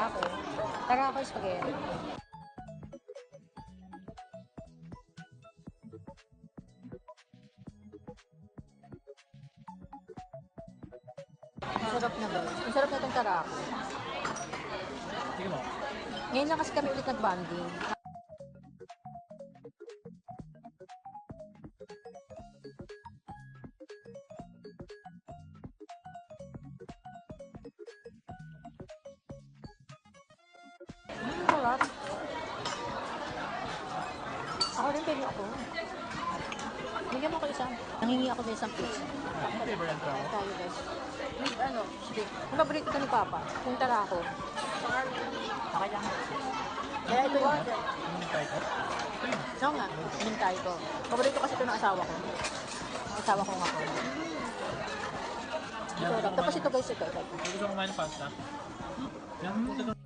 tarako. Tarako spaghetti. Ang sarap na ba? Ang sarap na itong tarako. Sige mo. Ngayon lang kasi kami ulit nag-bonding. Sarap. Ako rin, pwede ako. Bigyan mo ko isa. Nangingi ako sa isang piece. Ang favorite ko. Tayo guys. Yung ano, steak. Yung paborito ko ni Papa. Yung tarako. Okay lang. Kaya ito yung... Try ko. Oo nga, hinintay ko. Paborito kasi ito ng asawa ko. Ang asawa ko nga po. Ito, tapos ito guys, ito. Gusto ko kumain ng pasta. Yan, ito